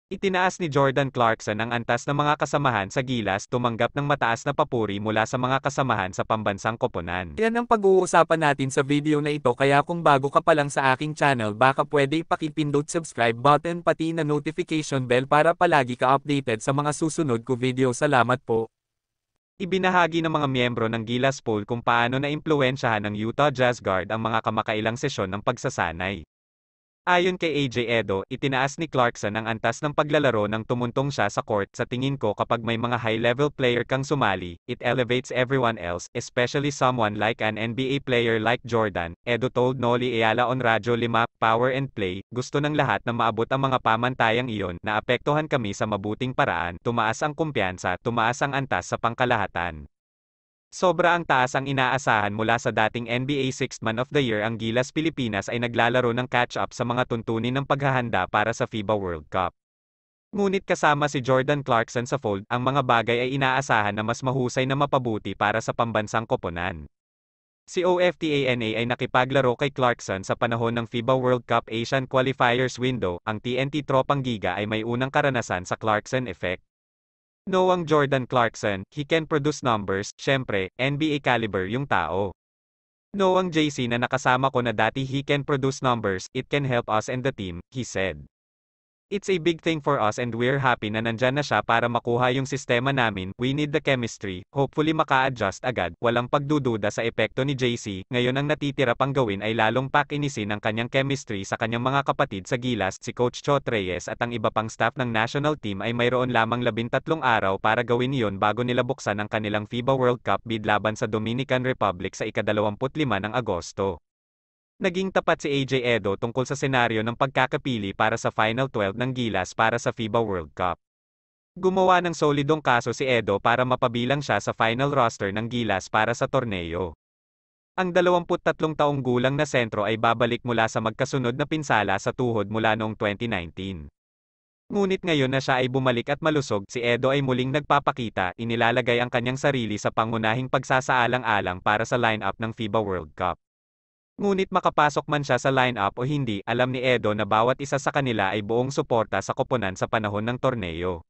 Itinaas ni Jordan Clarkson ang antas ng mga kasamahan sa Gilas, tumanggap ng mataas na papuri mula sa mga kasamahan sa pambansang koponan. Yan ang pag-uusapan natin sa video na ito, kaya kung bago ka pa lang sa aking channel, baka pwede ipakipindot subscribe button pati na notification bell para palagi ka updated sa mga susunod ko video. Salamat po. Ibinahagi ng mga miyembro ng Gilas poll kung paano naimpluwensyahan ng Utah Jazz guard ang mga kamakailang sesyon ng pagsasanay. Ayon kay AJ Edo, itinaas ni Clarkson ang antas ng paglalaro nang tumuntong siya sa court. Sa tingin ko, kapag may mga high-level player kang sumali, it elevates everyone else, especially someone like an NBA player like Jordan, Edo told Noli Eala on Radyo 5, Power and Play. Gusto ng lahat na maabot ang mga pamantayang iyon, naapektuhan kami sa mabuting paraan, tumaas ang kumpiyansa, tumaas ang antas sa pangkalahatan. Sobra ang taas ang inaasahan mula sa dating NBA Sixth Man of the Year. Ang Gilas Pilipinas ay naglalaro ng catch-up sa mga tuntunin ng paghahanda para sa FIBA World Cup. Ngunit kasama si Jordan Clarkson sa fold, ang mga bagay ay inaasahan na mas mahusay na mapabuti para sa pambansang koponan. Si OFTANA ay nakipaglaro kay Clarkson sa panahon ng FIBA World Cup Asian Qualifiers Window. Ang TNT Tropang Giga ay may unang karanasan sa Clarkson Effect. Noang Jordan Clarkson, he can produce numbers, syempre, NBA caliber yung tao. Noang JC na nakasama ko na dati, he can produce numbers, it can help us and the team, he said. It's a big thing for us and we're happy na nandyan na siya para makuha yung sistema namin. We need the chemistry, hopefully maka-adjust agad. Walang pagdududa sa epekto ni JC, ngayon ang natitira pang gawin ay lalong pakinisin ang kanyang chemistry sa kanyang mga kapatid sa Gilas. Si Coach Chot Reyes at ang iba pang staff ng national team ay mayroon lamang 13 araw para gawin iyon bago nila buksan ang kanilang FIBA World Cup bid laban sa Dominican Republic sa ika-25 ng Agosto. Naging tapat si AJ Edo tungkol sa senaryo ng pagkakapili para sa Final 12 ng Gilas para sa FIBA World Cup. Gumawa ng solidong kaso si Edo para mapabilang siya sa final roster ng Gilas para sa torneo. Ang 23 taong gulang na sentro ay babalik mula sa magkasunod na pinsala sa tuhod mula noong 2019. Ngunit ngayon na siya ay bumalik at malusog, si Edo ay muling nagpapakita, inilalagay ang kanyang sarili sa pangunahing pagsasaalang-alang para sa lineup ng FIBA World Cup. Ngunit makapasok man siya sa lineup o hindi, alam ni Edo na bawat isa sa kanila ay buong suporta sa koponan sa panahon ng torneo.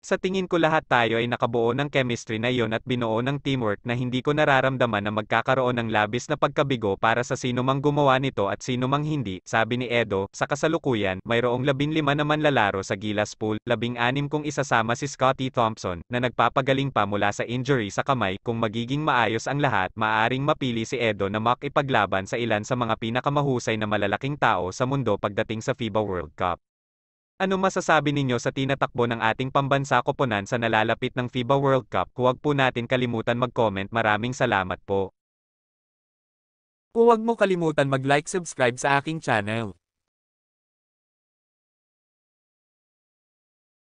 Sa tingin ko lahat tayo ay nakabuo ng chemistry na iyon at binuo ng teamwork na hindi ko nararamdaman na magkakaroon ng labis na pagkabigo para sa sino mang gumawa nito at sino mang hindi, sabi ni Edo. Sa kasalukuyan, mayroong 15 na manlalaro sa Gilas pool, 16 kung isasama si Scottie Thompson, na nagpapagaling pa mula sa injury sa kamay. Kung magiging maayos ang lahat, maaaring mapili si Edo na makipaglaban sa ilan sa mga pinakamahusay na malalaking tao sa mundo pagdating sa FIBA World Cup. Ano masasabi ninyo sa tinatakbo ng ating pambansa koponan sa nalalapit ng FIBA World Cup? Huwag po natin kalimutan mag-comment. Maraming salamat po. Huwag mo kalimutan mag-like, subscribe sa aking channel.